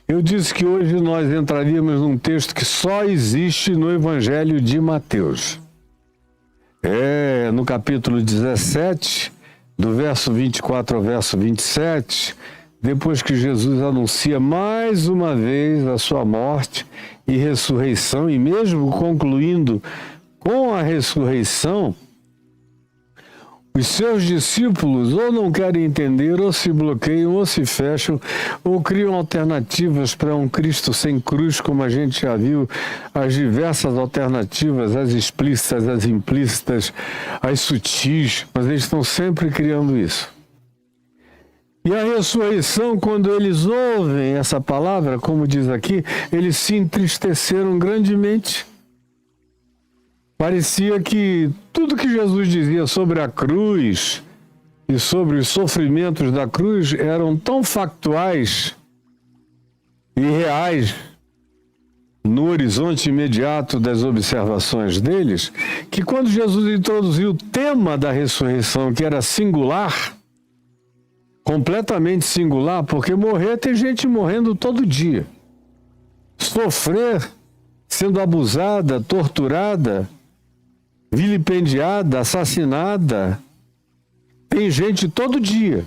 Eu disse que hoje nós entraríamos num texto que só existe no Evangelho de Mateus. No capítulo 17, do verso 24 ao verso 27, depois que Jesus anuncia mais uma vez a sua morte e ressurreição, e mesmo concluindo com a ressurreição, os seus discípulos ou não querem entender, ou se bloqueiam, ou se fecham, ou criam alternativas para um Cristo sem cruz, como a gente já viu, as diversas alternativas, as explícitas, as implícitas, as sutis, mas eles estão sempre criando isso. E a ressurreição, quando eles ouvem essa palavra, como diz aqui, eles se entristeceram grandemente. Parecia que tudo que Jesus dizia sobre a cruz e sobre os sofrimentos da cruz eram tão factuais e reais no horizonte imediato das observações deles, que quando Jesus introduziu o tema da ressurreição, que era singular, completamente singular, porque morrer, tem gente morrendo todo dia. Sofrer, sendo abusada, torturada, vilipendiada, assassinada, tem gente todo dia,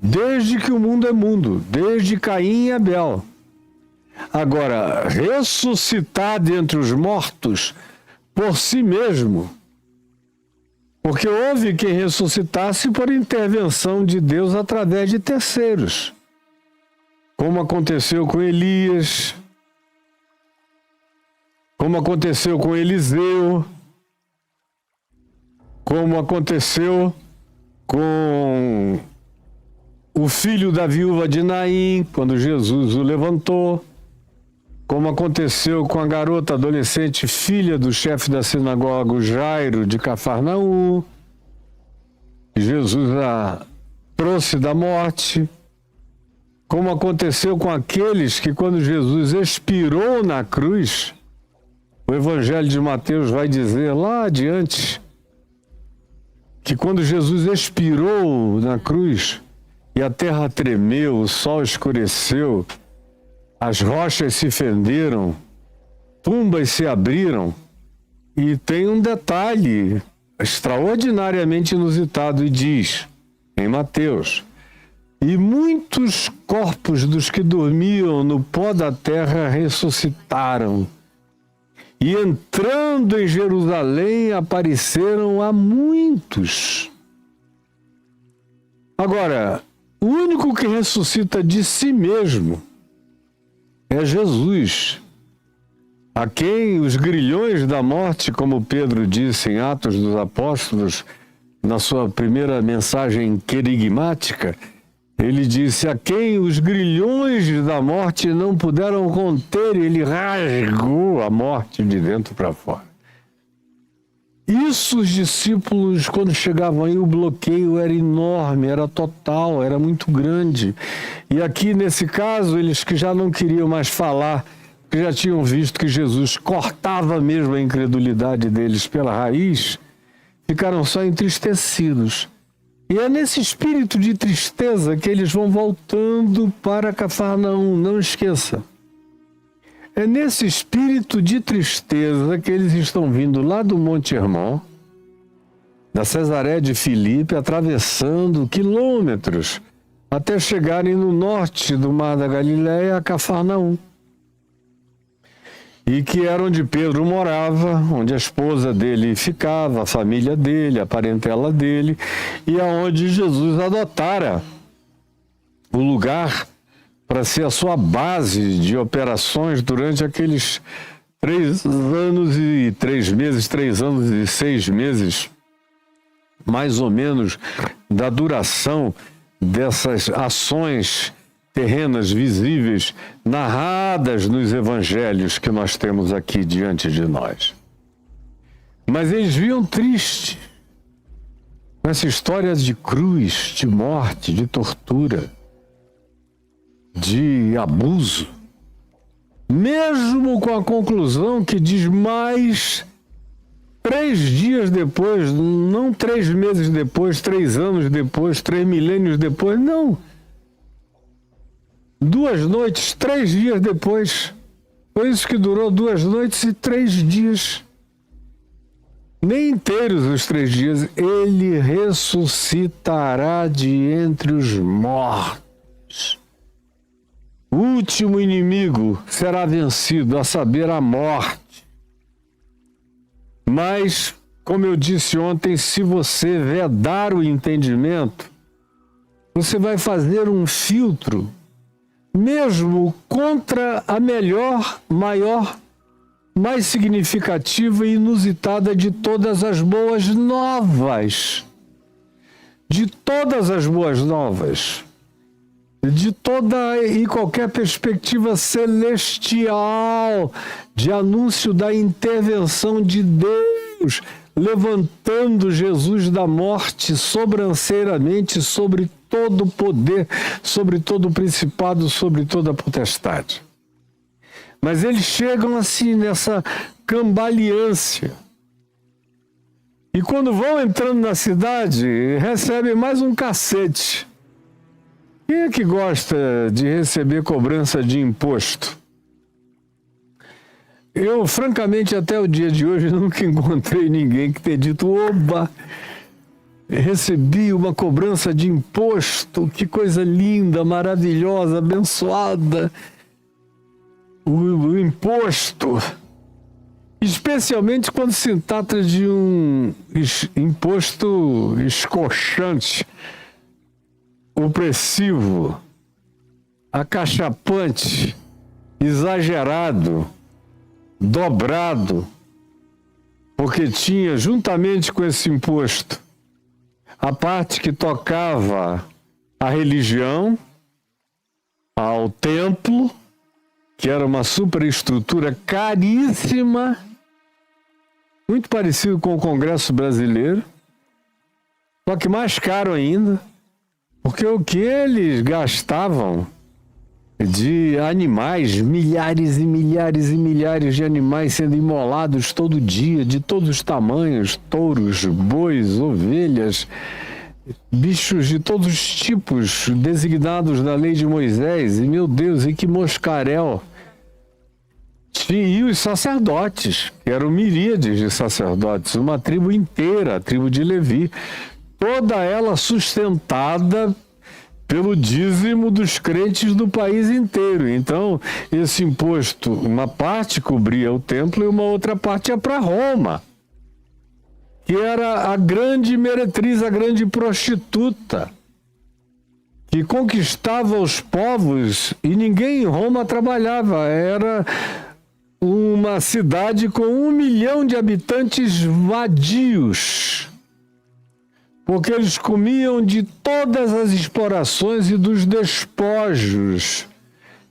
desde que o mundo é mundo, desde Caim e Abel. Agora, ressuscitar dentre os mortos por si mesmo, porque houve quem ressuscitasse por intervenção de Deus através de terceiros, como aconteceu com Elias, como aconteceu com Eliseu, como aconteceu com o filho da viúva de Naim, quando Jesus o levantou, como aconteceu com a garota adolescente, filha do chefe da sinagoga, Jairo, de Cafarnaum, que Jesus a trouxe da morte, como aconteceu com aqueles que, quando Jesus expirou na cruz, o Evangelho de Mateus vai dizer lá adiante, que quando Jesus expirou na cruz e a terra tremeu, o sol escureceu, as rochas se fenderam, tumbas se abriram, e tem um detalhe extraordinariamente inusitado, e diz em Mateus: e muitos corpos dos que dormiam no pó da terra ressuscitaram, e entrando em Jerusalém apareceram a muitos. Agora, o único que ressuscita de si mesmo é Jesus, a quem os grilhões da morte, como Pedro disse em Atos dos Apóstolos, na sua primeira mensagem querigmática, ele disse: a quem os grilhões da morte não puderam conter, ele rasgou a morte de dentro para fora. Isso, os discípulos, quando chegavam aí, o bloqueio era enorme, era total, era muito grande. E aqui, nesse caso, eles que já não queriam mais falar, que já tinham visto que Jesus cortava mesmo a incredulidade deles pela raiz, ficaram só entristecidos. E é nesse espírito de tristeza que eles vão voltando para Cafarnaum, não esqueça. É nesse espírito de tristeza que eles estão vindo lá do Monte Hermon, da Cesaré de Filipe, atravessando quilômetros, até chegarem no norte do Mar da Galileia, a Cafarnaum. E que era onde Pedro morava, onde a esposa dele ficava, a família dele, a parentela dele, e aonde Jesus adotara o lugar para ser a sua base de operações durante aqueles 3 anos e 3 meses, 3 anos e 6 meses, mais ou menos, da duração dessas ações terrenas visíveis, narradas nos evangelhos que nós temos aqui diante de nós. Mas eles viam triste essa história de cruz, de morte, de tortura, de abuso, mesmo com a conclusão que diz mais 3 dias depois, não 3 meses depois, 3 anos depois, 3 milênios depois, não. 2 noites, 3 dias depois. Foi isso que durou 2 noites e 3 dias. Nem inteiros os 3 dias. Ele ressuscitará de entre os mortos. O último inimigo será vencido, a saber, a morte. Mas, como eu disse ontem, se você vedar o entendimento, você vai fazer um filtro, mesmo contra a melhor, maior, mais significativa e inusitada de todas as boas novas. De todas as boas novas. De toda e qualquer perspectiva celestial, de anúncio da intervenção de Deus, levantando Jesus da morte sobranceiramente sobre todo o poder, sobre todo o principado, sobre toda a potestade. Mas eles chegam assim nessa cambaleância. E quando vão entrando na cidade, recebem mais um cacete. Quem é que gosta de receber cobrança de imposto? Eu, francamente, até o dia de hoje, nunca encontrei ninguém que tenha dito: oba, recebi uma cobrança de imposto, que coisa linda, maravilhosa, abençoada. O imposto, especialmente quando se trata de um imposto escorchante, opressivo, acachapante, exagerado, dobrado, porque tinha, juntamente com esse imposto, a parte que tocava à religião, ao templo, que era uma superestrutura caríssima, muito parecido com o Congresso Brasileiro, só que mais caro ainda, porque o que eles gastavam de animais, milhares e milhares e milhares de animais sendo imolados todo dia, de todos os tamanhos, touros, bois, ovelhas, bichos de todos os tipos designados na lei de Moisés, e meu Deus, e que moscaréu! E os sacerdotes, que eram miríades de sacerdotes, uma tribo inteira, a tribo de Levi, toda ela sustentada pelo dízimo dos crentes do país inteiro. Então, esse imposto, uma parte cobria o templo e uma outra parte ia para Roma, que era a grande meretriz, a grande prostituta, que conquistava os povos e ninguém em Roma trabalhava. Era uma cidade com 1 milhão de habitantes vadios, porque eles comiam de todas as explorações e dos despojos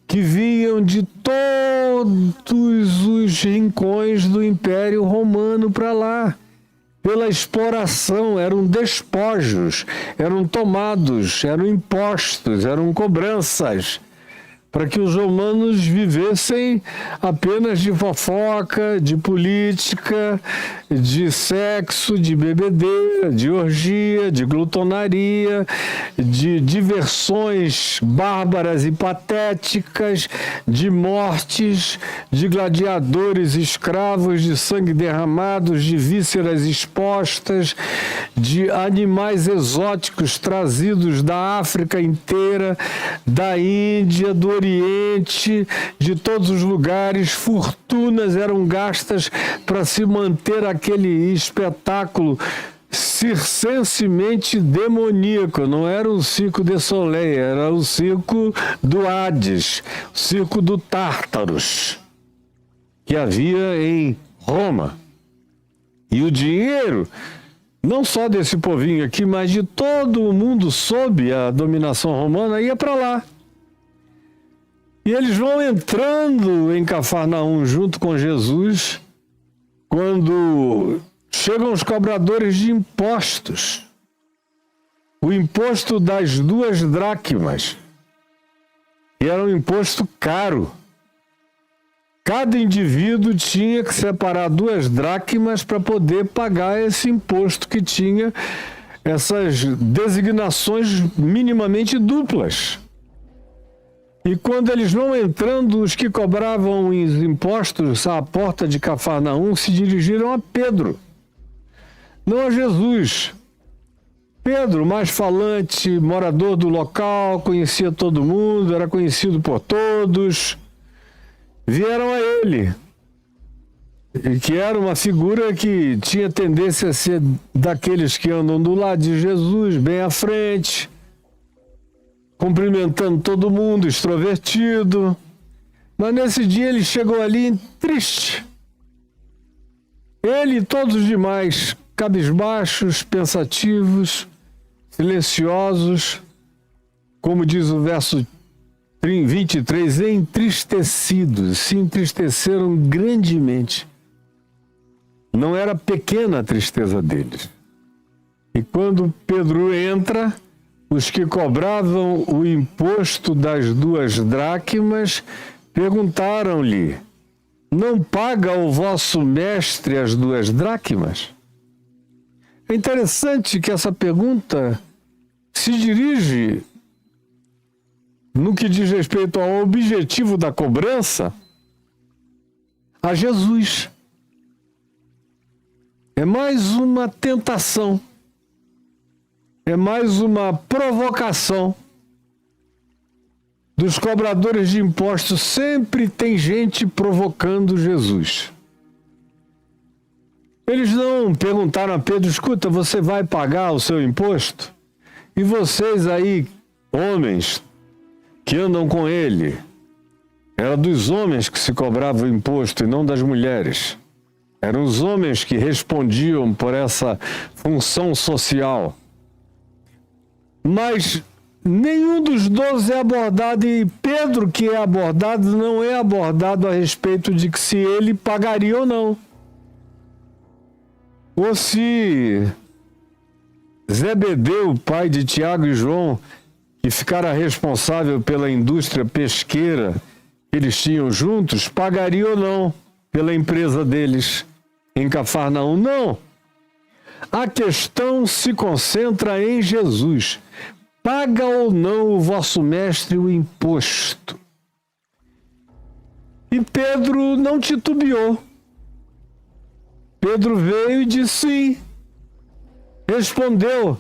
que vinham de todos os rincões do Império Romano para lá. Pela exploração, eram despojos, eram tomados, eram impostos, eram cobranças, para que os romanos vivessem apenas de fofoca, de política, de sexo, de bebedeira, de orgia, de glutonaria, de diversões bárbaras e patéticas, de mortes, de gladiadores escravos, de sangue derramado, de vísceras expostas, de animais exóticos trazidos da África inteira, da Índia, do Oriente, de todos os lugares. Fortunas eram gastas para se manter aquele espetáculo circensemente demoníaco. Não era o circo de Soleil, era o circo do Hades, o circo do Tártaros, que havia em Roma. E o dinheiro, não só desse povinho aqui, mas de todo o mundo sob a dominação romana, ia para lá. E eles vão entrando em Cafarnaum junto com Jesus, quando chegam os cobradores de impostos. O imposto das 2 dracmas, que era um imposto caro. Cada indivíduo tinha que separar 2 dracmas para poder pagar esse imposto, que tinha essas designações minimamente duplas. E quando eles vão entrando, os que cobravam os impostos à porta de Cafarnaum se dirigiram a Pedro, não a Jesus. Pedro, mais falante, morador do local, conhecia todo mundo, era conhecido por todos, vieram a ele, que era uma figura que tinha tendência a ser daqueles que andam do lado de Jesus, bem à frente, cumprimentando todo mundo, extrovertido. Mas nesse dia ele chegou ali triste. Ele e todos os demais, cabisbaixos, pensativos, silenciosos, como diz o verso 23, entristecidos, se entristeceram grandemente. Não era pequena a tristeza deles. E quando Pedro entra, os que cobravam o imposto das 2 dracmas perguntaram-lhe: não paga o vosso mestre as 2 dracmas? É interessante que essa pergunta se dirige, no que diz respeito ao objetivo da cobrança, a Jesus. É mais uma tentação, é mais uma provocação. Dos cobradores de impostos sempre tem gente provocando Jesus. Eles não perguntaram a Pedro: escuta, você vai pagar o seu imposto? E vocês aí, homens que andam com ele, era dos homens que se cobrava o imposto e não das mulheres. Eram os homens que respondiam por essa função social. Mas nenhum dos 12 é abordado, e Pedro, que é abordado, não é abordado a respeito de que se ele pagaria ou não. Ou se Zebedeu, pai de Tiago e João, que ficara responsável pela indústria pesqueira que eles tinham juntos, pagaria ou não pela empresa deles em Cafarnaum. Não. A questão se concentra em Jesus. Paga ou não o vosso mestre o imposto? E Pedro não titubeou. Pedro veio e disse sim. Respondeu,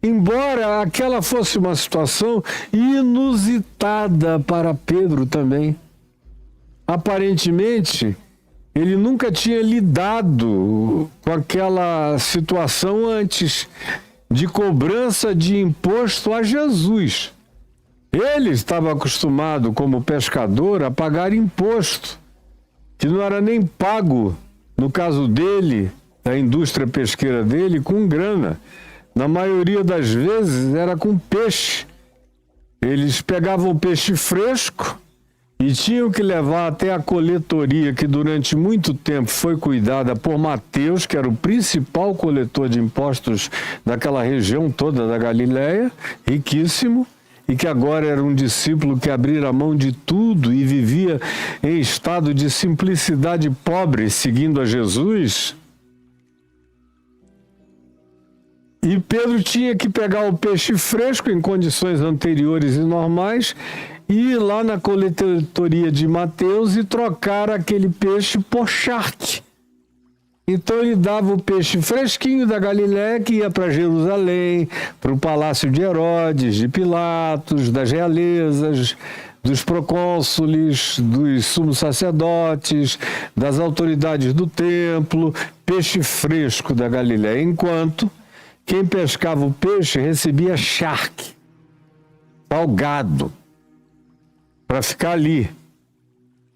embora aquela fosse uma situação inusitada para Pedro também. Aparentemente, ele nunca tinha lidado com aquela situação antes de cobrança de imposto a Jesus. Ele estava acostumado, como pescador, a pagar imposto, que não era nem pago, no caso dele, da indústria pesqueira dele, com grana. Na maioria das vezes era com peixe. Eles pegavam o peixe fresco e tinham que levar até a coletoria, que durante muito tempo foi cuidada por Mateus, que era o principal coletor de impostos daquela região toda da Galileia, riquíssimo, e que agora era um discípulo que abrira mão de tudo e vivia em estado de simplicidade pobre, seguindo a Jesus. E Pedro tinha que pegar o peixe fresco em condições anteriores e normais e ir lá na coletoria de Mateus e trocar aquele peixe por charque. Então ele dava o peixe fresquinho da Galiléia, que ia para Jerusalém, para o palácio de Herodes, de Pilatos, das realezas, dos procônsules, dos sumos sacerdotes, das autoridades do templo, peixe fresco da Galiléia, enquanto quem pescava o peixe recebia charque, salgado, para ficar ali.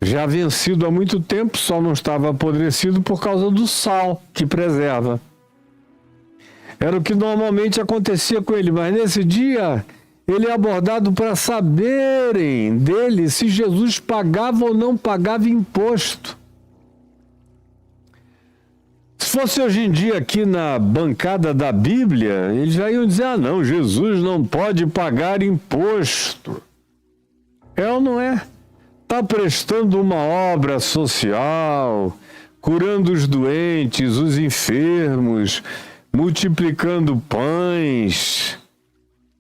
Já vencido há muito tempo, só não estava apodrecido por causa do sal que preserva. Era o que normalmente acontecia com ele, mas nesse dia ele é abordado para saberem dele se Jesus pagava ou não pagava imposto. Se fosse hoje em dia aqui na bancada da Bíblia, eles já iam dizer: ah não, Jesus não pode pagar imposto. É ou não é? Está prestando uma obra social, curando os doentes, os enfermos, multiplicando pães,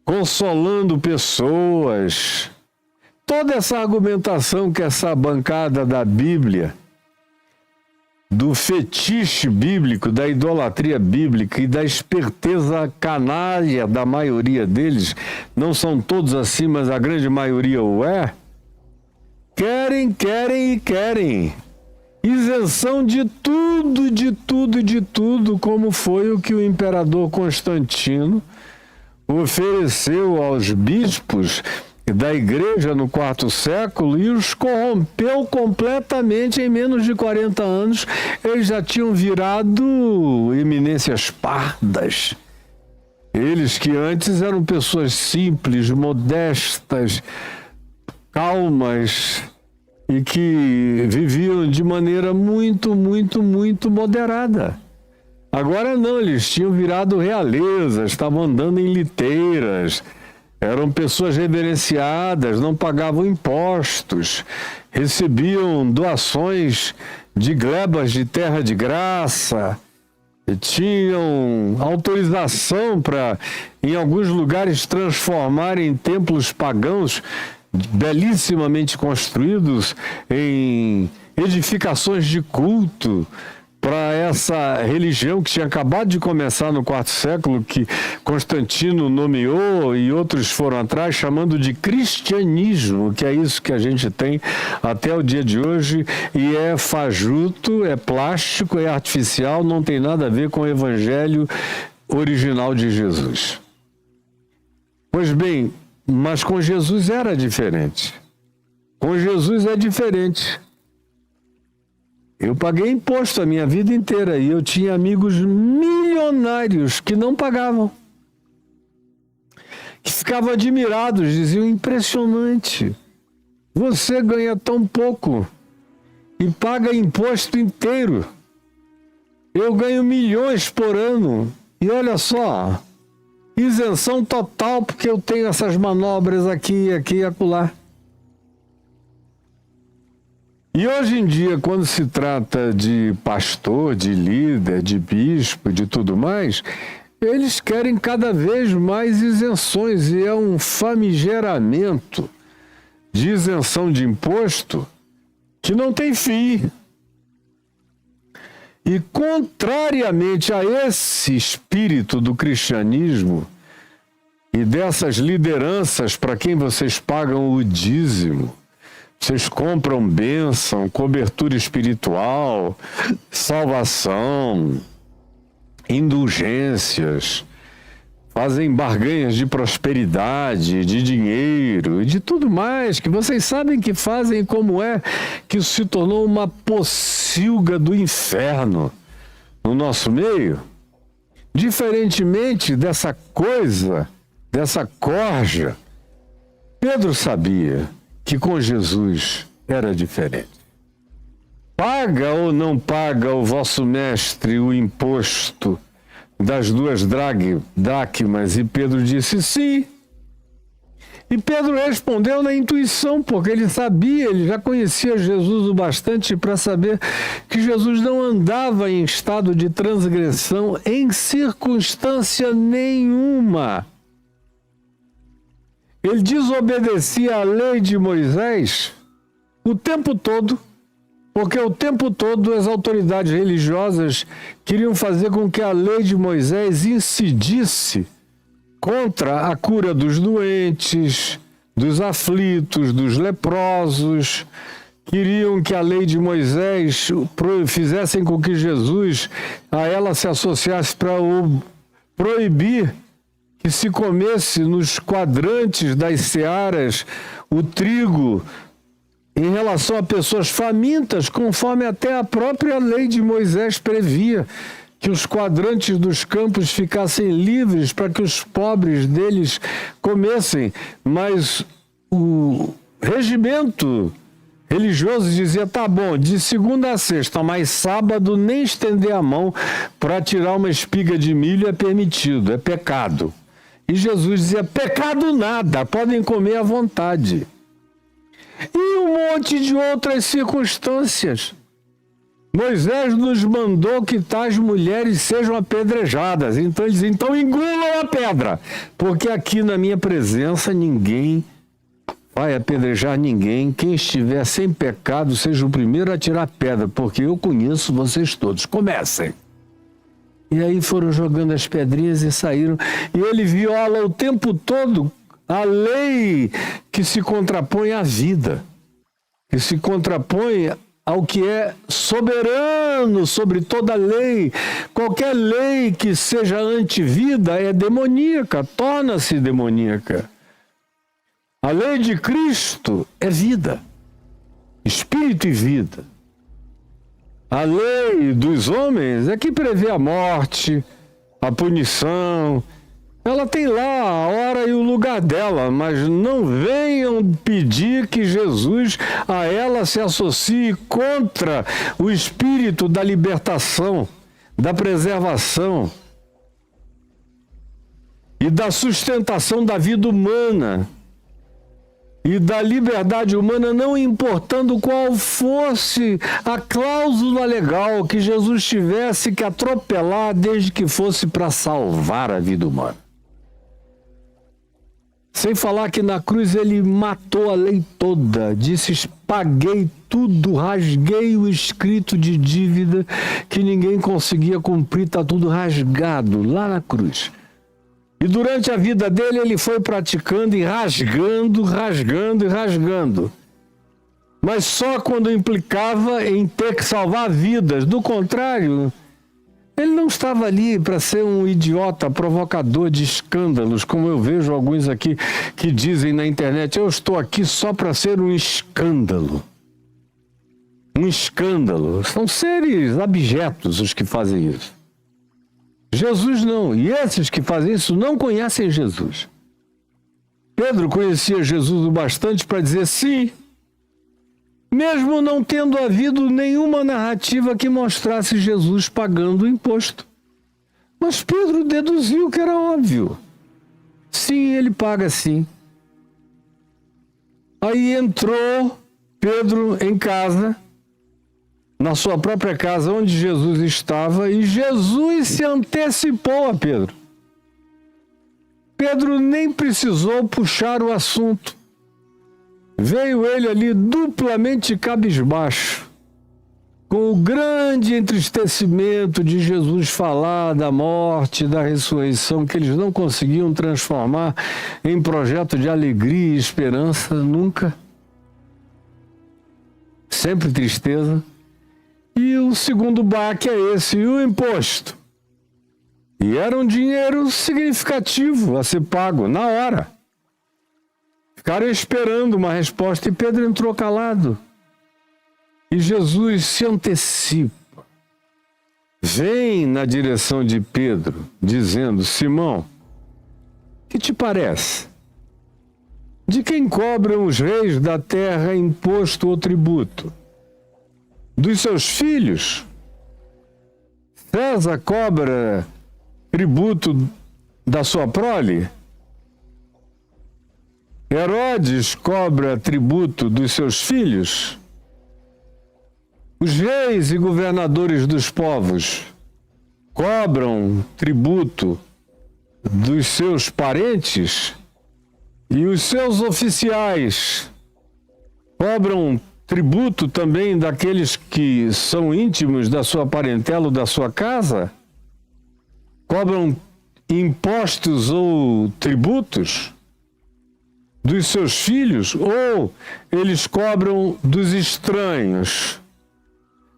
consolando pessoas. toda essa argumentação que essa bancada da Bíblia, do fetiche bíblico, da idolatria bíblica e da esperteza canalha da maioria deles, não são todos assim, mas a grande maioria o é, querem isenção de tudo, como foi o que o imperador Constantino ofereceu aos bispos da igreja no quarto século e os corrompeu completamente. Em menos de 40 anos, eles já tinham virado eminências pardas. Eles que antes eram pessoas simples, modestas, calmas e que viviam de maneira muito moderada. Agora não, eles tinham virado realeza, estavam andando em liteiras, eram pessoas reverenciadas, não pagavam impostos, recebiam doações de glebas de terra de graça, tinham autorização para, em alguns lugares, transformarem templos pagãos belíssimamente construídos em edificações de culto para essa religião que tinha acabado de começar no quarto século, que Constantino nomeou e outros foram atrás, chamando de cristianismo, que é isso que a gente tem até o dia de hoje, e é fajuto, é plástico, é artificial, não tem nada a ver com o evangelho original de Jesus. Pois bem, mas com Jesus era diferente. Com Jesus é diferente. Eu paguei imposto a minha vida inteira e eu tinha amigos milionários que não pagavam. Que ficavam admirados, diziam: impressionante, você ganha tão pouco e paga imposto inteiro. Eu ganho milhões por ano e olha só, isenção total porque eu tenho essas manobras aqui e acolá. E hoje em dia, quando se trata de pastor, de líder, de bispo, de tudo mais, eles querem cada vez mais isenções e é um famigeramento de isenção de imposto que não tem fim. E contrariamente a esse espírito do cristianismo e dessas lideranças para quem vocês pagam o dízimo, vocês compram bênção, cobertura espiritual, salvação, indulgências, fazem barganhas de prosperidade, de dinheiro e de tudo mais, que vocês sabem que fazem, como é que isso se tornou uma pocilga do inferno no nosso meio. Diferentemente dessa coisa, dessa corja, Pedro sabia que com Jesus era diferente. Paga ou não paga o vosso mestre o imposto das 2 dracmas? E Pedro disse sim. E Pedro respondeu na intuição, porque ele sabia, ele já conhecia Jesus o bastante para saber que Jesus não andava em estado de transgressão em circunstância nenhuma. Ele desobedecia à lei de Moisés o tempo todo, porque o tempo todo as autoridades religiosas queriam fazer com que a lei de Moisés incidisse contra a cura dos doentes, dos aflitos, dos leprosos. Queriam que a lei de Moisés fizessem com que Jesus a ela se associasse para proibir que se comesse nos quadrantes das searas o trigo em relação a pessoas famintas, conforme até a própria lei de Moisés previa, que os quadrantes dos campos ficassem livres para que os pobres deles comessem. Mas o regimento religioso dizia: tá bom, de segunda a sexta, mas sábado nem estender a mão para tirar uma espiga de milho é permitido, é pecado. E Jesus dizia: pecado nada, podem comer à vontade. E um monte de outras circunstâncias. Moisés nos mandou que tais mulheres sejam apedrejadas. Então ele dizia: então engulam a pedra, porque aqui na minha presença ninguém vai apedrejar ninguém. Quem estiver sem pecado, seja o primeiro a tirar pedra, porque eu conheço vocês todos. Comecem. E aí foram jogando as pedrinhas e saíram. E ele viola o tempo todo a lei que se contrapõe à vida, que se contrapõe ao que é soberano sobre toda lei. Qualquer lei que seja antivida é demoníaca, torna-se demoníaca. A lei de Cristo é vida, espírito e vida. A lei dos homens é que prevê a morte, a punição. Ela tem lá a hora e o lugar dela, mas não venham pedir que Jesus a ela se associe contra o espírito da libertação, da preservação e da sustentação da vida humana e da liberdade humana, não importando qual fosse a cláusula legal que Jesus tivesse que atropelar, desde que fosse para salvar a vida humana. Sem falar que na cruz ele matou a lei toda, disse: paguei tudo, rasguei o escrito de dívida que ninguém conseguia cumprir, está tudo rasgado lá na cruz. E durante a vida dele ele foi praticando e rasgando. Mas só quando implicava em ter que salvar vidas. Do contrário, ele não estava ali para ser um idiota provocador de escândalos, como eu vejo alguns aqui que dizem na internet: eu estou aqui só para ser um escândalo. Um escândalo. São seres abjetos os que fazem isso. Jesus não. E esses que fazem isso não conhecem Jesus. Pedro conhecia Jesus o bastante para dizer sim, mesmo não tendo havido nenhuma narrativa que mostrasse Jesus pagando o imposto. Mas Pedro deduziu que era óbvio. Sim, ele paga sim. Aí entrou Pedro em casa, na sua própria casa, onde Jesus estava, e Jesus se antecipou a Pedro. Pedro nem precisou puxar o assunto. Veio ele ali duplamente cabisbaixo, com o grande entristecimento de Jesus falar da morte, da ressurreição, que eles não conseguiam transformar em projeto de alegria e esperança nunca. Sempre tristeza. E o segundo baque é esse, e o imposto. E era um dinheiro significativo a ser pago na hora. Ficaram esperando uma resposta e Pedro entrou calado. E Jesus se antecipa. Vem na direção de Pedro, dizendo: Simão, que te parece? De quem cobram os reis da terra imposto ou tributo? Dos seus filhos? César cobra tributo da sua prole? Herodes cobra tributo dos seus filhos? Os reis e governadores dos povos cobram tributo dos seus parentes? E os seus oficiais cobram tributo também daqueles que são íntimos da sua parentela ou da sua casa? Cobram impostos ou tributos dos seus filhos? Ou eles cobram dos estranhos,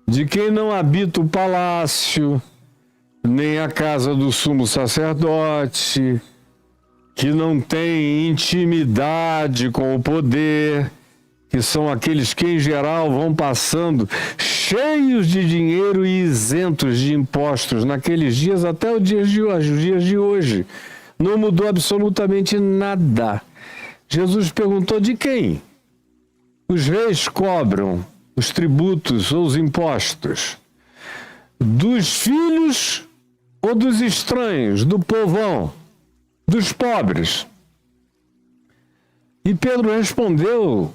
de quem não habita o palácio, nem a casa do sumo sacerdote, que não tem intimidade com o poder, que são aqueles que, em geral, vão passando cheios de dinheiro e isentos de impostos naqueles dias até os dias de hoje. Não mudou absolutamente nada. Jesus perguntou: de quem os reis cobram os tributos ou os impostos? Dos filhos ou dos estranhos, do povão, dos pobres? E Pedro respondeu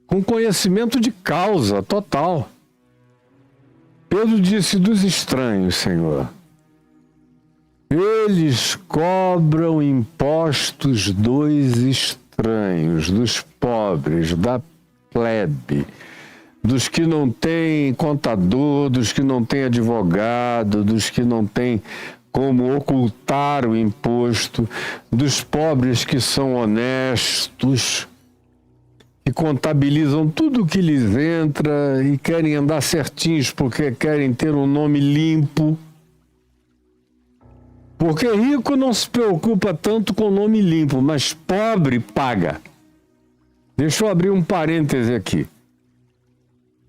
com conhecimento de causa total. Pedro disse: dos estranhos, Senhor. Eles cobram impostos dos estranhos. estranhos, dos pobres, da plebe, dos que não têm contador, dos que não têm advogado, dos que não têm como ocultar o imposto, dos pobres que são honestos, que contabilizam tudo o que lhes entra e querem andar certinhos porque querem ter um nome limpo. Porque rico não se preocupa tanto com o nome limpo, mas pobre paga. Deixa eu abrir um parêntese aqui.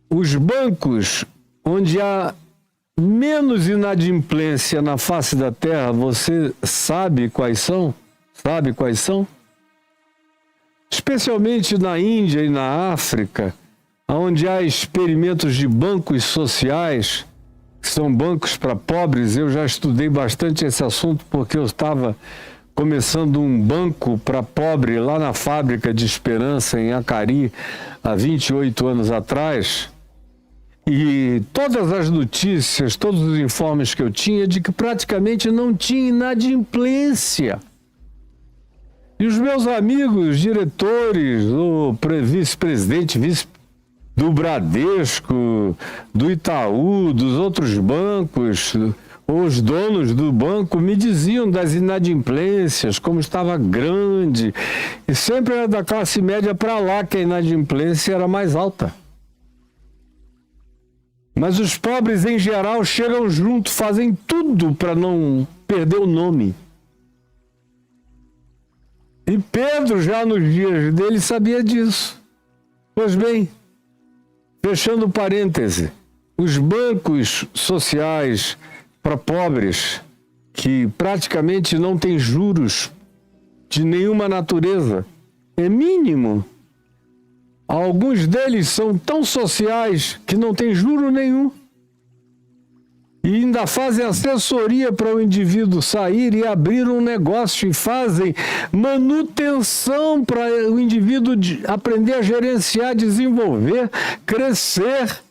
Os bancos onde há menos inadimplência na face da terra, você sabe quais são? Sabe quais são? Especialmente na Índia e na África, onde há experimentos de bancos sociais, que são bancos para pobres. Eu já estudei bastante esse assunto porque eu estava começando um banco para pobre lá na fábrica de Esperança, em Acari, há 28 anos atrás. E todas as notícias, todos os informes que eu tinha de que praticamente não tinha inadimplência. E os meus amigos, diretores, o vice-presidente, do Bradesco, do Itaú, dos outros bancos, os donos do banco me diziam das inadimplências, como estava grande. E sempre era da classe média para lá que a inadimplência era mais alta. Mas os pobres, em geral, chegam junto, fazem tudo para não perder o nome. E Pedro, já nos dias dele, sabia disso. Pois bem, fechando parêntese, os bancos sociais para pobres, que praticamente não têm juros de nenhuma natureza, é mínimo. Alguns deles são tão sociais que não têm juro nenhum. E ainda fazem assessoria para o indivíduo sair e abrir um negócio, e fazem manutenção para o indivíduo aprender a gerenciar, desenvolver, crescer.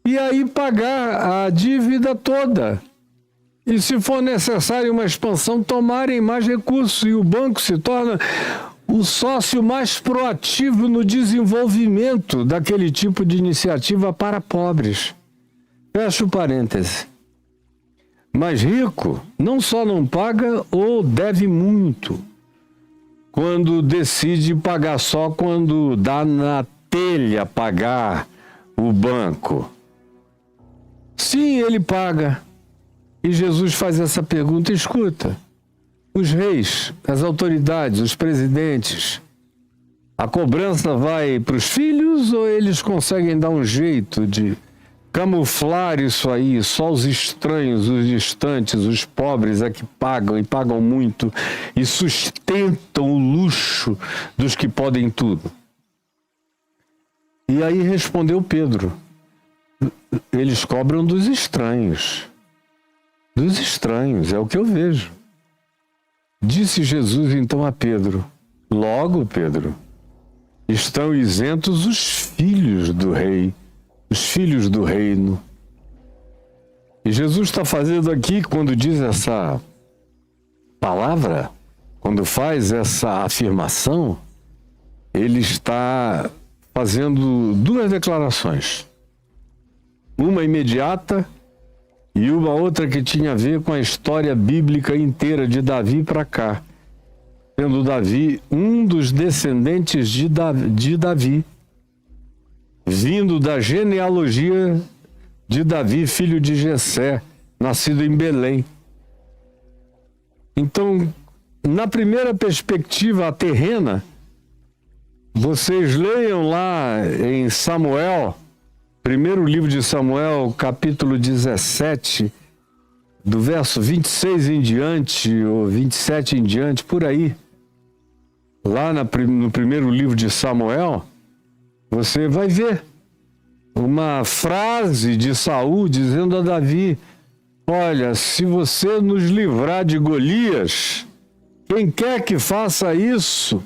E aí pagar a dívida toda. E se for necessário uma expansão, tomarem mais recursos. E o banco se torna o sócio mais proativo no desenvolvimento daquele tipo de iniciativa para pobres. Fecho parêntese. Mas rico não só não paga ou deve muito, quando decide pagar só quando dá na telha pagar o banco. Sim, ele paga. E Jesus faz essa pergunta: escuta, os reis, as autoridades, os presidentes, a cobrança vai para os filhos ou eles conseguem dar um jeito de camuflar isso aí? Só os estranhos, os distantes, os pobres é que pagam, e pagam muito, e sustentam o luxo dos que podem tudo. E aí respondeu Pedro: eles cobram dos estranhos. Dos estranhos, é o que eu vejo. Disse Jesus então a Pedro: logo, Pedro, estão isentos os filhos do rei, os filhos do reino. E Jesus está fazendo aqui, quando diz essa palavra, quando faz essa afirmação, ele está fazendo duas declarações. Uma imediata e uma outra que tinha a ver com a história bíblica inteira de Davi para cá, sendo Davi um dos descendentes de Davi, vindo da genealogia de Davi, filho de Jessé, nascido em Belém. Então, na primeira perspectiva terrena, vocês leiam lá em Samuel, primeiro livro de Samuel, capítulo 17, do verso 26 em diante, ou 27 em diante, por aí. Lá no primeiro livro de Samuel, você vai ver uma frase de Saul dizendo a Davi: olha, se você nos livrar de Golias, quem quer que faça isso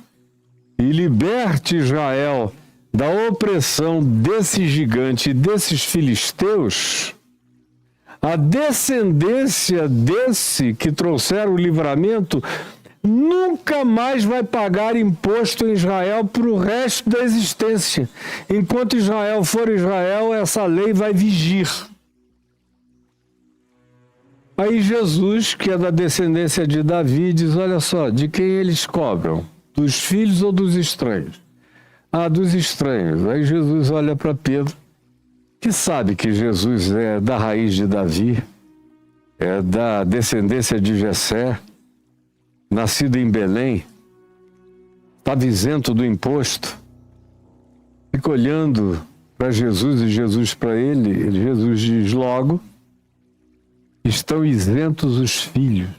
e liberte Israel da opressão desse gigante e desses filisteus, a descendência desse que trouxeram o livramento nunca mais vai pagar imposto em Israel para o resto da existência. Enquanto Israel for Israel, essa lei vai vigir. Aí Jesus, que é da descendência de Davi, diz, olha só, de quem eles cobram? Dos filhos ou dos estranhos? Ah, dos estranhos. Aí Jesus olha para Pedro, que sabe que Jesus é da raiz de Davi, é da descendência de Jessé, nascido em Belém, estava isento do imposto. Fica olhando para Jesus e Jesus para ele. Jesus diz logo, estão isentos os filhos.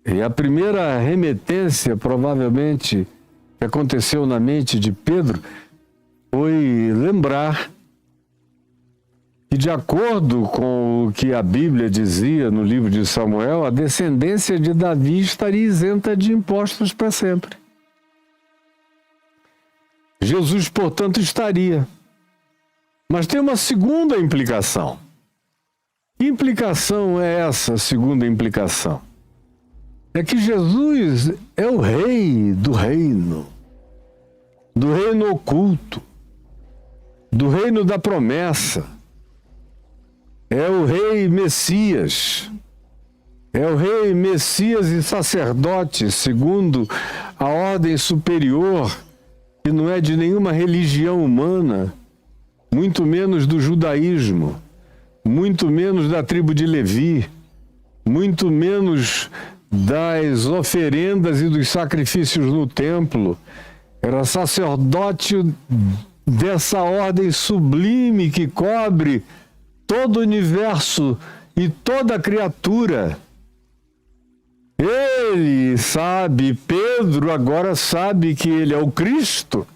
E a primeira remetência, provavelmente, que aconteceu na mente de Pedro, foi lembrar que, de acordo com o que a Bíblia dizia no livro de Samuel, a descendência de Davi estaria isenta de impostos para sempre. Jesus, portanto, estaria. Mas tem uma segunda implicação. Que implicação é essa segunda implicação? É que Jesus é o rei do reino oculto, do reino da promessa. É o rei Messias. É o rei Messias e sacerdote, segundo a ordem superior, que não é de nenhuma religião humana, muito menos do judaísmo, muito menos da tribo de Levi, muito menos das oferendas e dos sacrifícios no templo. Era sacerdote dessa ordem sublime que cobre todo o universo e toda criatura. Ele sabe, Pedro agora sabe que ele é o Cristo.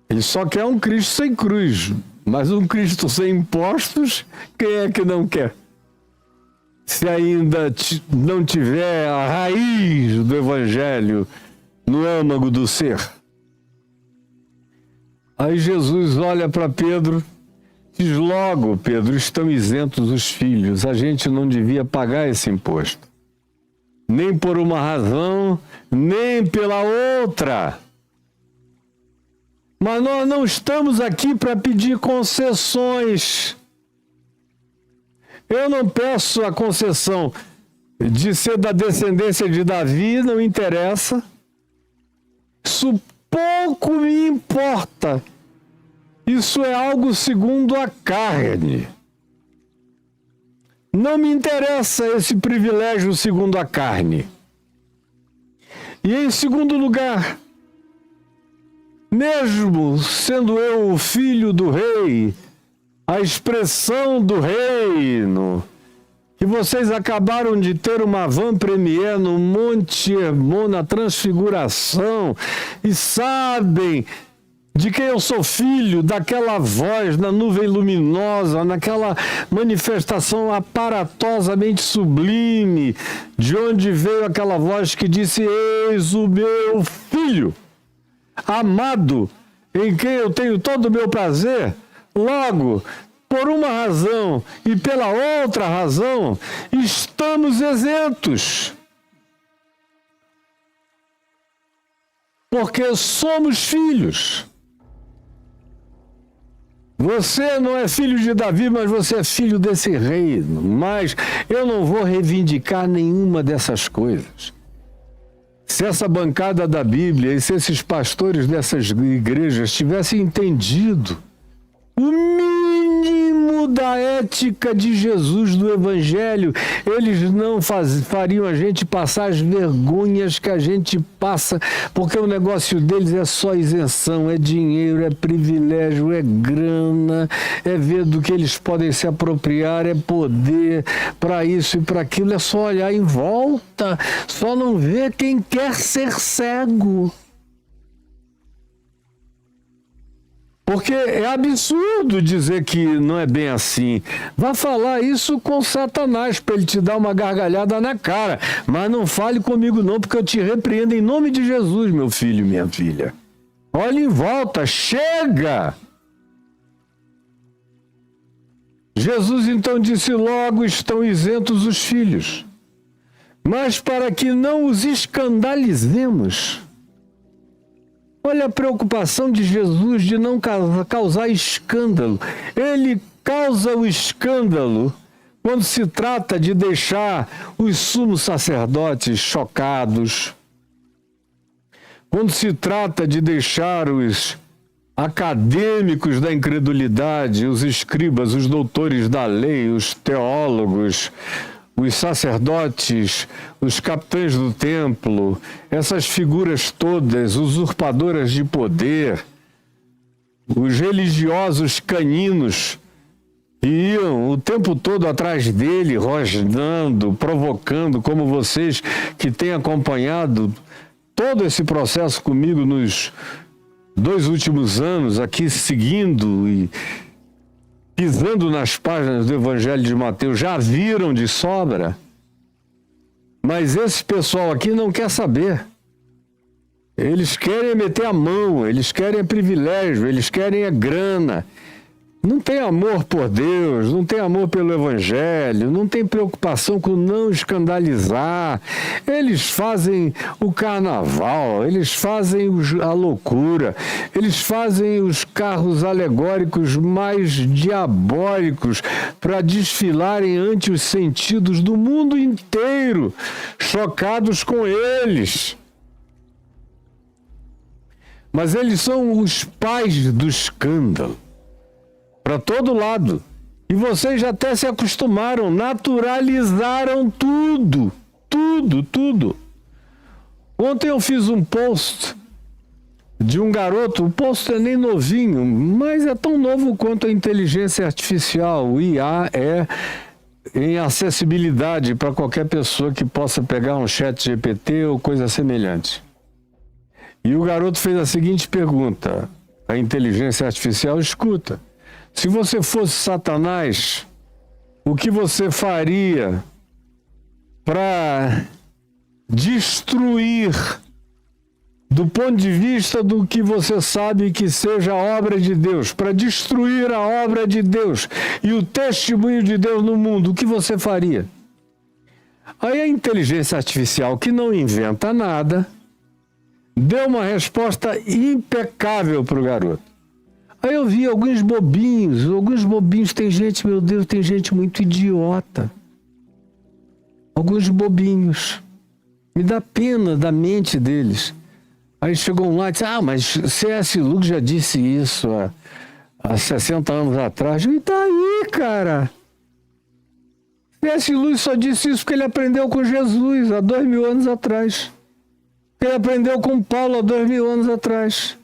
Ele só quer um Cristo sem cruz, mas um Cristo sem impostos, quem é que não quer? Se ainda não tiver a raiz do Evangelho no âmago do ser. Aí Jesus olha para Pedro, diz logo, Pedro, estão isentos os filhos, a gente não devia pagar esse imposto. Nem por uma razão, nem pela outra. Mas nós não estamos aqui para pedir concessões. Eu não peço a concessão de ser da descendência de Davi, não interessa. Isso pouco me importa. Isso é algo segundo a carne. Não me interessa esse privilégio segundo a carne. E em segundo lugar, mesmo sendo eu o filho do rei, a expressão do reino, que vocês acabaram de ter uma avant-première no Monte Hermon, na Transfiguração, e sabem de quem eu sou filho, daquela voz na nuvem luminosa, naquela manifestação aparatosamente sublime, de onde veio aquela voz que disse, eis o meu filho, amado, em quem eu tenho todo o meu prazer. Logo, por uma razão e pela outra razão, estamos isentos. Porque somos filhos. Você não é filho de Davi, mas você é filho desse reino. Mas eu não vou reivindicar nenhuma dessas coisas. Se essa bancada da Bíblia e se esses pastores dessas igrejas tivessem entendido o mínimo da ética de Jesus, do Evangelho, eles não fariam a gente passar as vergonhas que a gente passa, porque o negócio deles é só isenção, é dinheiro, é privilégio, é grana, é ver do que eles podem se apropriar, é poder para isso e para aquilo, é só olhar em volta, só não ver quem quer ser cego. Porque é absurdo dizer que não é bem assim. Vá falar isso com Satanás para ele te dar uma gargalhada na cara. Mas não fale comigo não, porque eu te repreendo em nome de Jesus, meu filho e minha filha. Olhe em volta, chega! Jesus então disse logo, estão isentos os filhos. mas para que não os escandalizemos. Olha a preocupação de Jesus de não causar escândalo. Ele causa o escândalo quando se trata de deixar os sumos sacerdotes chocados, quando se trata de deixar os acadêmicos da incredulidade, os escribas, os doutores da lei, os teólogos, os sacerdotes, os capitães do templo, essas figuras todas, usurpadoras de poder, os religiosos caninos, que iam o tempo todo atrás dele, rosnando, provocando, como vocês que têm acompanhado todo esse processo comigo nos 2 últimos anos, aqui seguindo e pisando nas páginas do Evangelho de Mateus, já viram de sobra. Mas esse pessoal aqui não quer saber. Eles querem meter a mão, eles querem privilégio, eles querem grana. Não tem amor por Deus, não tem amor pelo Evangelho, não tem preocupação com não escandalizar. Eles fazem o carnaval, eles fazem a loucura, eles fazem os carros alegóricos mais diabólicos para desfilarem ante os sentidos do mundo inteiro, chocados com eles. Mas eles são os pais do escândalo. Para todo lado. E vocês já até se acostumaram, naturalizaram tudo. Ontem eu fiz um post de um garoto, o post é nem novinho, mas é tão novo quanto a inteligência artificial. O IA é em acessibilidade para qualquer pessoa que possa pegar um chat GPT ou coisa semelhante. E o garoto fez a seguinte pergunta, a inteligência artificial: escuta, se você fosse Satanás, o que você faria para destruir, do ponto de vista do que você sabe que seja a obra de Deus, para destruir a obra de Deus e o testemunho de Deus no mundo, o que você faria? Aí a inteligência artificial, que não inventa nada, deu uma resposta impecável para o garoto. Aí eu vi alguns bobinhos, tem gente, meu Deus, tem gente muito idiota. Alguns bobinhos. Me dá pena da mente deles. Aí chegou um lá e disse, mas C.S. Lewis já disse isso há 60 anos atrás. E tá aí, cara. C.S. Lewis só disse isso porque ele aprendeu com Jesus há 2000 anos atrás. Ele aprendeu com Paulo há 2000 anos atrás.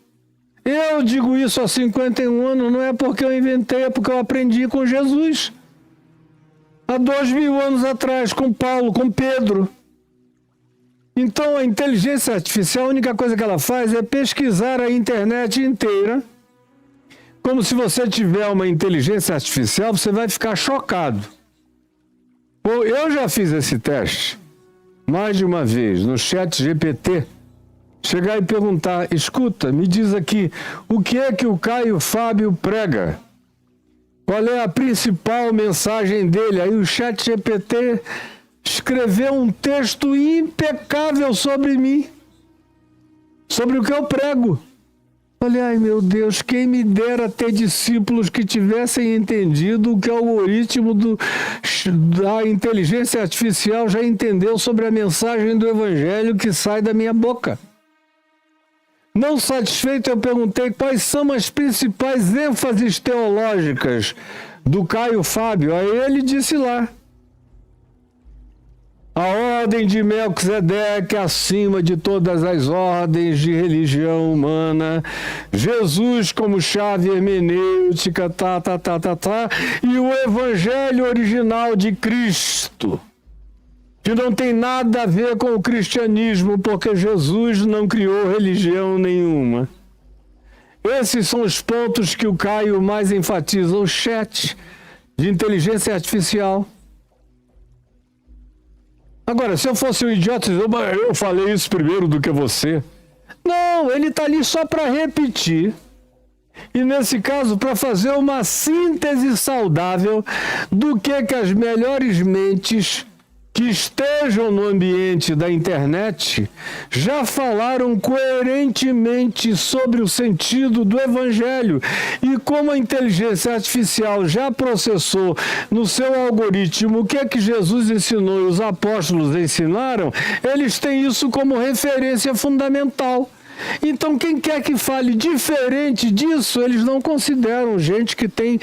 Eu digo isso há 51 anos, não é porque eu inventei, é porque eu aprendi com Jesus. Há 2000 anos atrás, com Paulo, com Pedro. Então a inteligência artificial, a única coisa que ela faz é pesquisar a internet inteira. Como se você tiver uma inteligência artificial, você vai ficar chocado. Eu já fiz esse teste mais de uma vez no chat GPT. Chegar e perguntar, escuta, me diz aqui, o que é que o Caio Fábio prega? Qual é a principal mensagem dele? Aí o chat GPT escreveu um texto impecável sobre mim, sobre o que eu prego. Falei, ai meu Deus, quem me dera ter discípulos que tivessem entendido o que o algoritmo da inteligência artificial já entendeu sobre a mensagem do Evangelho que sai da minha boca. Não satisfeito, eu perguntei quais são as principais ênfases teológicas do Caio Fábio. Aí ele disse lá, a ordem de Melquisedeque acima de todas as ordens de religião humana, Jesus como chave hermenêutica, e o Evangelho original de Cristo, que não tem nada a ver com o cristianismo, porque Jesus não criou religião nenhuma. Esses são os pontos que o Caio mais enfatiza, o chat de inteligência artificial. Agora, se eu fosse um idiota, eu falei isso primeiro do que você. Não, ele está ali só para repetir. E nesse caso, para fazer uma síntese saudável do que as melhores mentes que estejam no ambiente da internet já falaram coerentemente sobre o sentido do Evangelho e como a inteligência artificial já processou no seu algoritmo o que é que Jesus ensinou e os apóstolos ensinaram, eles têm isso como referência fundamental. Então, quem quer que fale diferente disso, eles não consideram gente que tem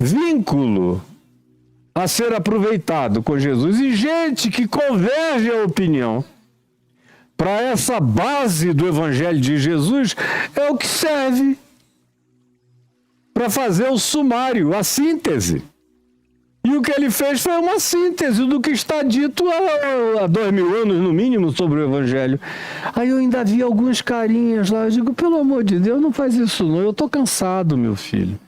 vínculo a ser aproveitado com Jesus. E gente que converge a opinião para essa base do Evangelho de Jesus é o que serve para fazer o sumário, a síntese. E o que ele fez foi uma síntese do que está dito há 2000 anos, no mínimo, sobre o Evangelho. Aí eu ainda vi alguns carinhas lá, eu digo, pelo amor de Deus, não faz isso não, eu estou cansado, meu filho.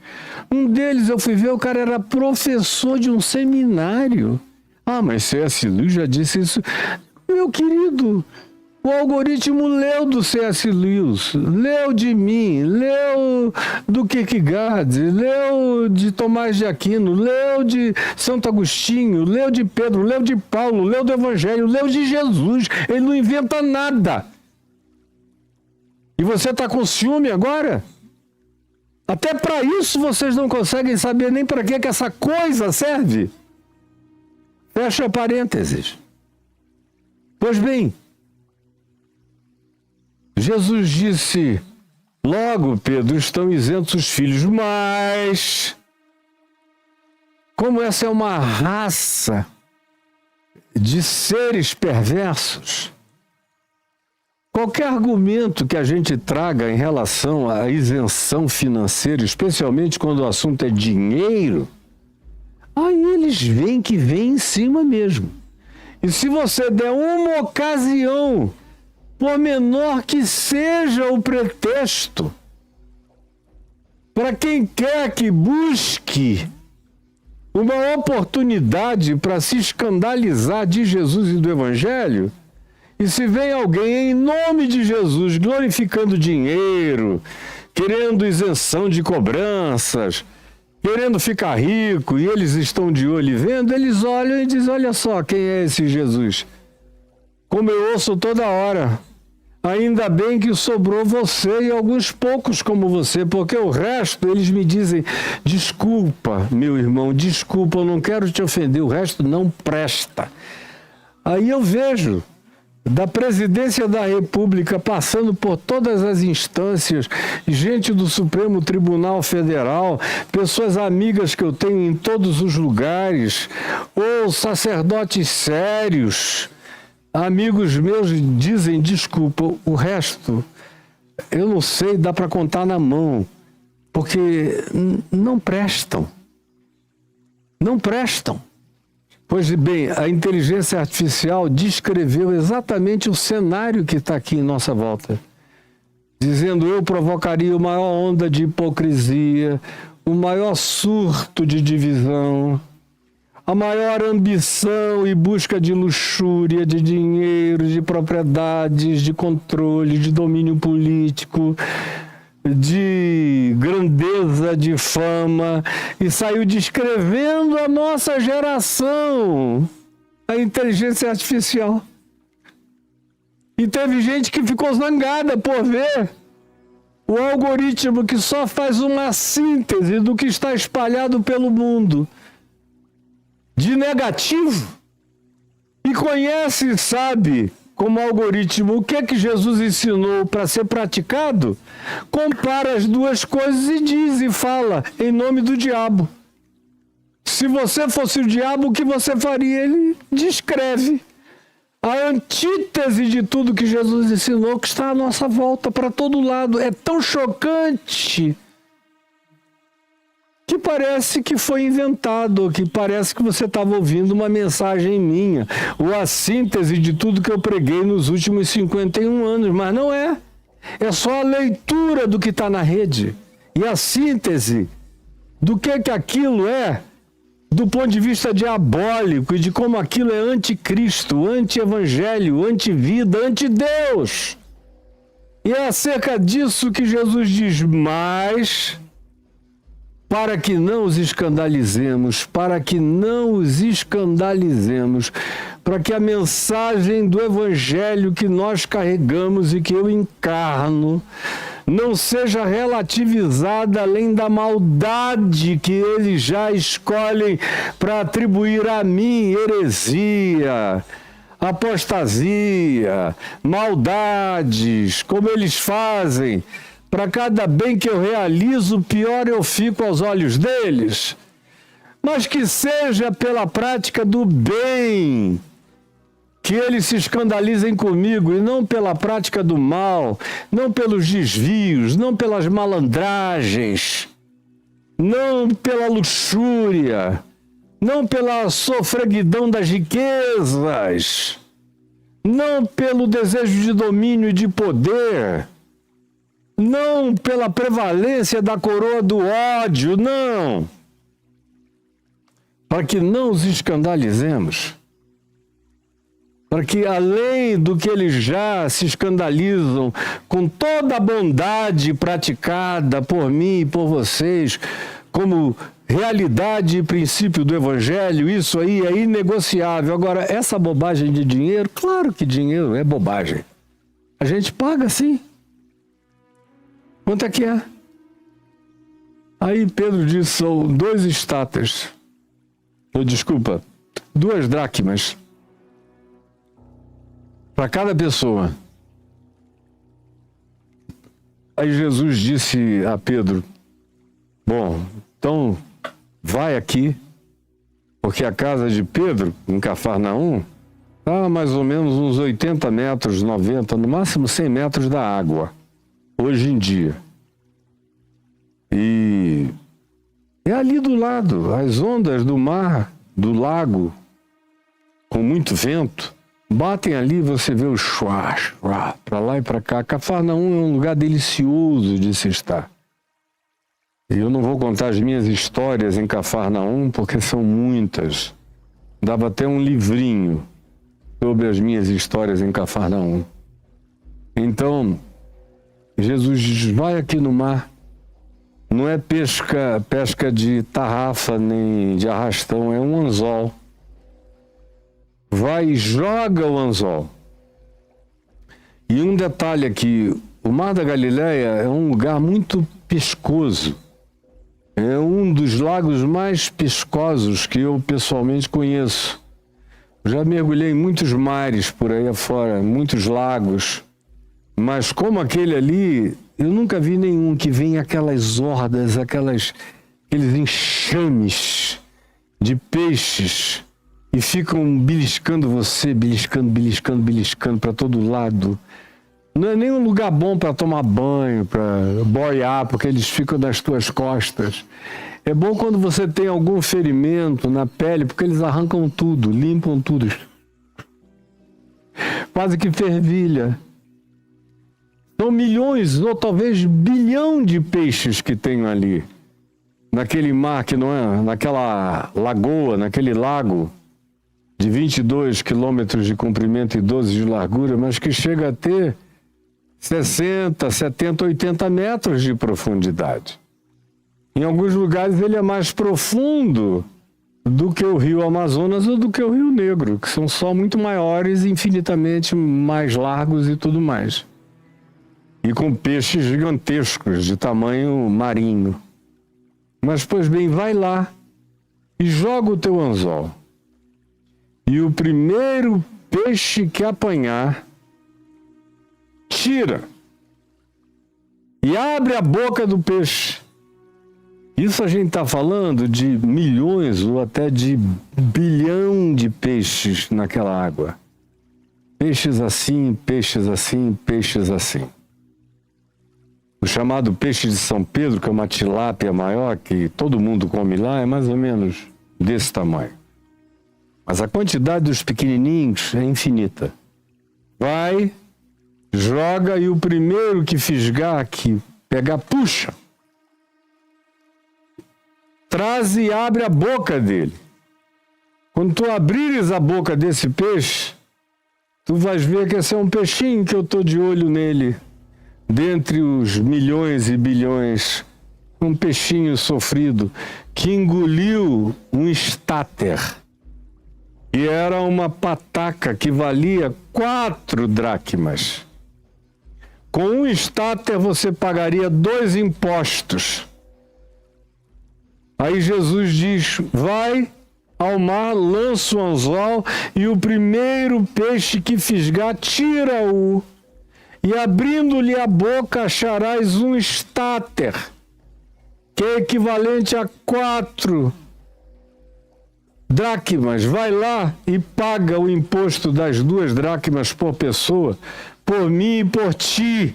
Um deles, eu fui ver, o cara era professor de um seminário. Ah, mas C.S. Lewis já disse isso. Meu querido, o algoritmo leu do C.S. Lewis, leu de mim, leu do Kierkegaard, leu de Tomás de Aquino, leu de Santo Agostinho, leu de Pedro, leu de Paulo, leu do Evangelho, leu de Jesus. Ele não inventa nada. E você está com ciúme agora? Até para isso vocês não conseguem saber nem para que essa coisa serve. Fecha parênteses. Pois bem, Jesus disse, logo, Pedro, estão isentos os filhos, mas como essa é uma raça de seres perversos, qualquer argumento que a gente traga em relação à isenção financeira, especialmente quando o assunto é dinheiro, aí eles veem que vem em cima mesmo. E se você der uma ocasião, por menor que seja o pretexto, para quem quer que busque uma oportunidade para se escandalizar de Jesus e do Evangelho, e se vem alguém em nome de Jesus glorificando dinheiro, querendo isenção de cobranças, querendo ficar rico, e eles estão de olho e vendo, eles olham e dizem, olha só quem é esse Jesus. Como eu ouço toda hora, ainda bem que sobrou você e alguns poucos como você, porque o resto eles me dizem, desculpa, meu irmão, desculpa, eu não quero te ofender, o resto não presta. Aí eu vejo da presidência da República, passando por todas as instâncias, gente do Supremo Tribunal Federal, pessoas amigas que eu tenho em todos os lugares, ou sacerdotes sérios, amigos meus dizem, desculpa, o resto, eu não sei, dá para contar na mão, porque não prestam. Não prestam. Pois bem, a inteligência artificial descreveu exatamente o cenário que está aqui em nossa volta, dizendo eu provocaria uma maior onda de hipocrisia, o maior surto de divisão, a maior ambição e busca de luxúria, de dinheiro, de propriedades, de controle, de domínio político, de grandeza, de fama, e saiu descrevendo a nossa geração, a inteligência artificial. E teve gente que ficou zangada por ver o algoritmo que só faz uma síntese do que está espalhado pelo mundo, de negativo, e conhece e sabe, como algoritmo, o que é que Jesus ensinou para ser praticado, compara as duas coisas e diz e fala em nome do diabo. Se você fosse o diabo, o que você faria? Ele descreve a antítese de tudo que Jesus ensinou, que está à nossa volta, para todo lado. É tão chocante que parece que foi inventado, que parece que você estava ouvindo uma mensagem minha, ou a síntese de tudo que eu preguei nos últimos 51 anos, mas não é. É só a leitura do que está na rede, e a síntese do que aquilo é, do ponto de vista diabólico, e de como aquilo é anticristo, anti-evangelho, anti-vida, anti-Deus. E é acerca disso que Jesus diz, mas para que não os escandalizemos, para que não os escandalizemos, para que a mensagem do Evangelho que nós carregamos e que eu encarno não seja relativizada além da maldade que eles já escolhem para atribuir a mim, heresia, apostasia, maldades, como eles fazem. Para cada bem que eu realizo, pior eu fico aos olhos deles. Mas que seja pela prática do bem que eles se escandalizem comigo, e não pela prática do mal, não pelos desvios, não pelas malandragens, não pela luxúria, não pela sofreguidão das riquezas, não pelo desejo de domínio e de poder, não pela prevalência da coroa do ódio, não. Para que não os escandalizemos, para que além do que eles já se escandalizam com toda a bondade praticada por mim e por vocês, como realidade e princípio do Evangelho, isso aí é inegociável. Agora, essa bobagem de dinheiro, claro que dinheiro é bobagem. A gente paga sim. Quanto é que é? Aí Pedro diz, são 2 estátuas. Desculpa, 2 dracmas. Para cada pessoa. Aí Jesus disse a Pedro, bom, então vai aqui, porque a casa de Pedro, em Cafarnaum, está mais ou menos uns 80 metros, 90, no máximo 100 metros da água, hoje em dia. E é ali do lado, as ondas do mar, do lago, com muito vento, batem ali, você vê o chuá, para lá e para cá. Cafarnaum é um lugar delicioso de se estar. E eu não vou contar as minhas histórias em Cafarnaum, porque são muitas. Dava até um livrinho sobre as minhas histórias em Cafarnaum. Então, Jesus diz, vai aqui no mar. Não é pesca de tarrafa nem de arrastão, é um anzol. Vai e joga o anzol. E um detalhe aqui, o Mar da Galileia é um lugar muito pescoso. É um dos lagos mais pescosos que eu pessoalmente conheço. Já mergulhei em muitos mares por aí afora, muitos lagos. Mas como aquele ali, eu nunca vi nenhum que venha aquelas hordas, aqueles enxames de peixes e ficam beliscando você, beliscando para todo lado. Não é nem um lugar bom para tomar banho, para boiar, porque eles ficam nas tuas costas. É bom quando você tem algum ferimento na pele, porque eles arrancam tudo, limpam tudo. Quase que fervilha. São milhões ou talvez bilhão de peixes que tem ali. Naquele mar que não é, naquela lagoa, naquele lago de 22 quilômetros de comprimento e 12 de largura, mas que chega a ter 60, 70, 80 metros de profundidade. Em alguns lugares ele é mais profundo do que o rio Amazonas ou do que o Rio Negro, que são só muito maiores, infinitamente mais largos e tudo mais. E com peixes gigantescos de tamanho marinho. Mas, pois bem, vai lá e joga o teu anzol. E o primeiro peixe que apanhar, tira e abre a boca do peixe. Isso a gente está falando de milhões ou até de bilhão de peixes naquela água. Peixes assim, peixes assim, peixes assim. O chamado peixe de São Pedro, que é uma tilápia maior, que todo mundo come lá, é mais ou menos desse tamanho. Mas a quantidade dos pequenininhos é infinita. Vai, joga e o primeiro que fisgar, que pegar, puxa. Traz e abre a boca dele. Quando tu abrires a boca desse peixe, tu vais ver que esse é um peixinho que eu estou de olho nele. Dentre os milhões e bilhões, um peixinho sofrido, que engoliu um estáter. E era uma pataca que valia 4 dracmas. Com um estáter você pagaria 2 impostos. Aí Jesus diz, vai ao mar, lança o anzol e o primeiro peixe que fisgar, tira-o. E abrindo-lhe a boca acharás um estáter, que é equivalente a 4 dracmas. Vai lá e paga o imposto das 2 dracmas por pessoa, por mim e por ti.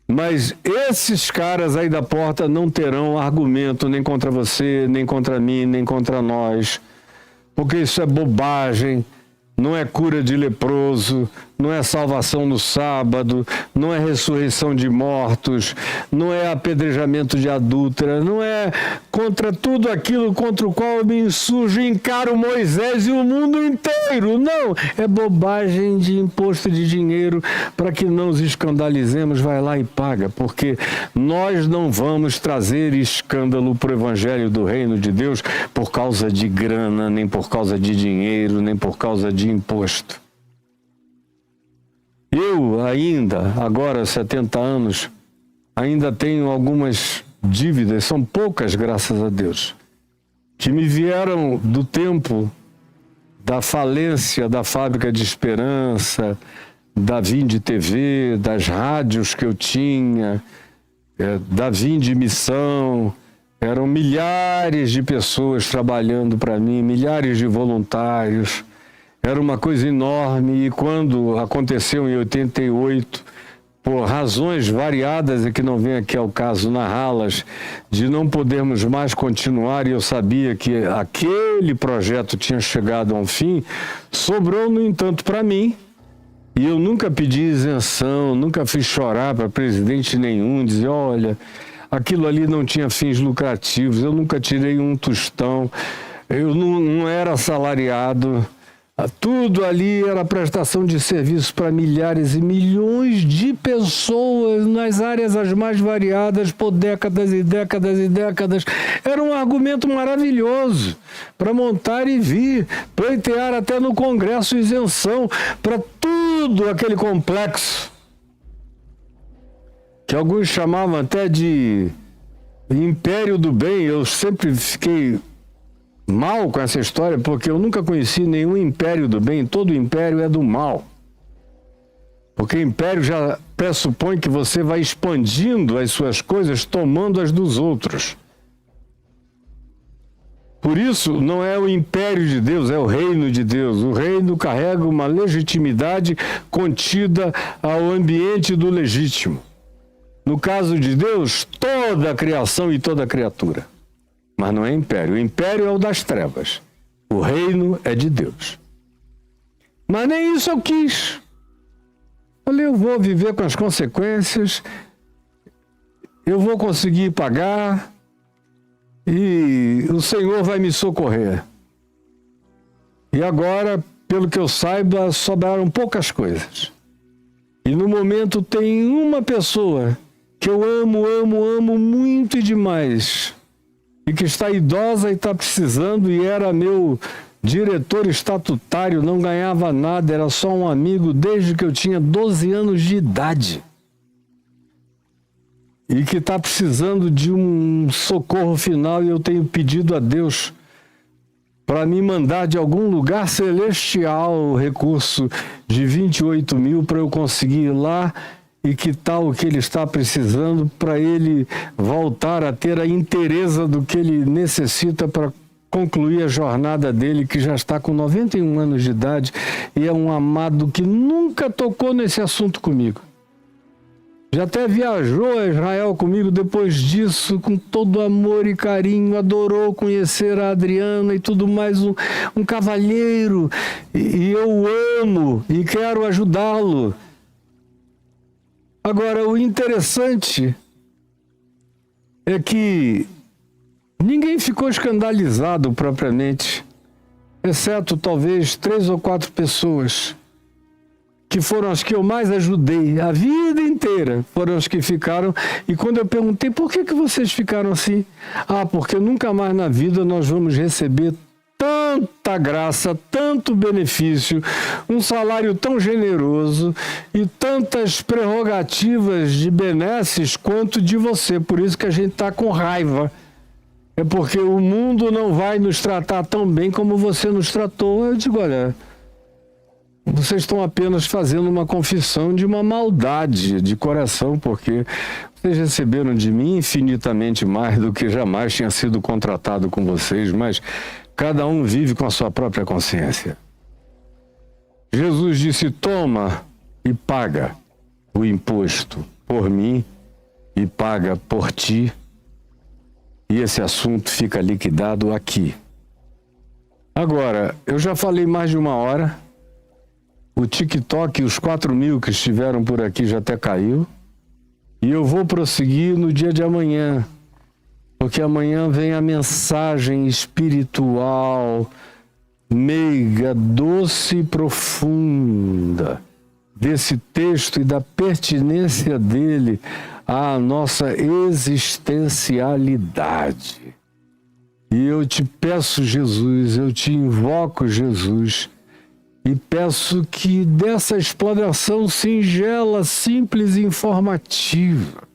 Mas esses caras aí da porta não terão argumento nem contra você, nem contra mim, nem contra nós, porque isso é bobagem. Não é cura de leproso, não é salvação no sábado, não é ressurreição de mortos, não é apedrejamento de adúltera, não é contra tudo aquilo contra o qual eu me insurjo e encaro Moisés e o mundo inteiro. Não, é bobagem de imposto de dinheiro para que não nos escandalizemos. Vai lá e paga, porque nós não vamos trazer escândalo para o evangelho do reino de Deus por causa de grana, nem por causa de dinheiro, nem por causa de imposto. Eu ainda, agora 70 anos, ainda tenho algumas dívidas, são poucas, graças a Deus, que me vieram do tempo da falência da Fábrica de Esperança, da Vinde TV, das rádios que eu tinha, da Vinde Missão. Eram milhares de pessoas trabalhando para mim, milhares de voluntários. Era uma coisa enorme, e quando aconteceu em 88, por razões variadas, e que não vem aqui ao caso narrá-las, de não podermos mais continuar, e eu sabia que aquele projeto tinha chegado a um fim, sobrou, no entanto, para mim, e eu nunca pedi isenção, nunca fiz chorar para presidente nenhum, dizer, olha, aquilo ali não tinha fins lucrativos, eu nunca tirei um tostão, eu não era assalariado. Tudo ali era prestação de serviço para milhares e milhões de pessoas nas áreas as mais variadas por décadas e décadas e décadas. Era um argumento maravilhoso para montar e vir, pleitear até no Congresso isenção para tudo aquele complexo que alguns chamavam até de Império do Bem. Eu sempre fiquei mal com essa história, porque eu nunca conheci nenhum império do bem. Todo império é do mal, porque império já pressupõe que você vai expandindo as suas coisas, tomando as dos outros. Por isso, não é o império de Deus, é o reino de Deus. O reino carrega uma legitimidade contida ao ambiente do legítimo. No caso de Deus, toda a criação e toda a criatura. Mas não é império. O império é o das trevas. O reino é de Deus. Mas nem isso eu quis. Falei, eu vou viver com as consequências, eu vou conseguir pagar e o Senhor vai me socorrer. E agora, pelo que eu saiba, sobraram poucas coisas. E no momento tem uma pessoa que eu amo muito e demais, e que está idosa e está precisando, e era meu diretor estatutário, não ganhava nada, era só um amigo desde que eu tinha 12 anos de idade. E que está precisando de um socorro final, e eu tenho pedido a Deus para me mandar de algum lugar celestial o recurso de 28 mil para eu conseguir ir lá e quitar o que ele está precisando para ele voltar a ter a inteireza do que ele necessita para concluir a jornada dele, que já está com 91 anos de idade e é um amado que nunca tocou nesse assunto comigo. Já até viajou a Israel comigo depois disso, com todo amor e carinho, adorou conhecer a Adriana e tudo mais, um cavalheiro, e eu amo e quero ajudá-lo. Agora, o interessante é que ninguém ficou escandalizado propriamente, exceto talvez 3 ou 4 pessoas que foram as que eu mais ajudei a vida inteira, foram as que ficaram. E quando eu perguntei, por que vocês ficaram assim? Ah, porque nunca mais na vida nós vamos receber tanta graça, tanto benefício, um salário tão generoso e tantas prerrogativas de benesses quanto de você. Por isso que a gente está com raiva. É porque o mundo não vai nos tratar tão bem como você nos tratou. Eu digo, olha, vocês estão apenas fazendo uma confissão de uma maldade de coração, porque vocês receberam de mim infinitamente mais do que jamais tinha sido contratado com vocês, mas cada um vive com a sua própria consciência. Jesus disse, toma e paga o imposto por mim e paga por ti. E esse assunto fica liquidado aqui. Agora, eu já falei mais de 1 hora. O TikTok, os 4.000 que estiveram por aqui já até caiu. E eu vou prosseguir no dia de amanhã. Porque amanhã vem a mensagem espiritual, meiga, doce e profunda desse texto e da pertinência dele à nossa existencialidade. E eu te peço, Jesus, eu te invoco, Jesus, e peço que dessa explanação singela, simples e informativa,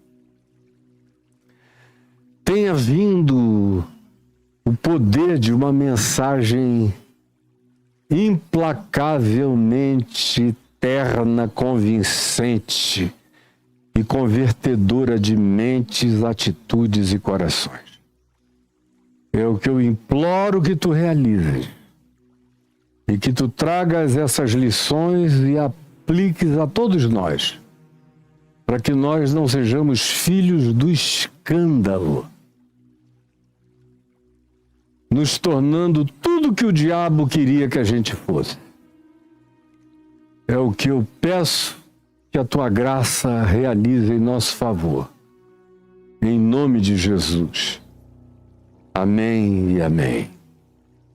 tenha vindo o poder de uma mensagem implacavelmente terna, convincente e convertedora de mentes, atitudes e corações. É o que eu imploro que tu realizes e que tu tragas essas lições e apliques a todos nós, para que nós não sejamos filhos do escândalo, nos tornando tudo que o diabo queria que a gente fosse. É o que eu peço que a tua graça realize em nosso favor. Em nome de Jesus. Amém e amém.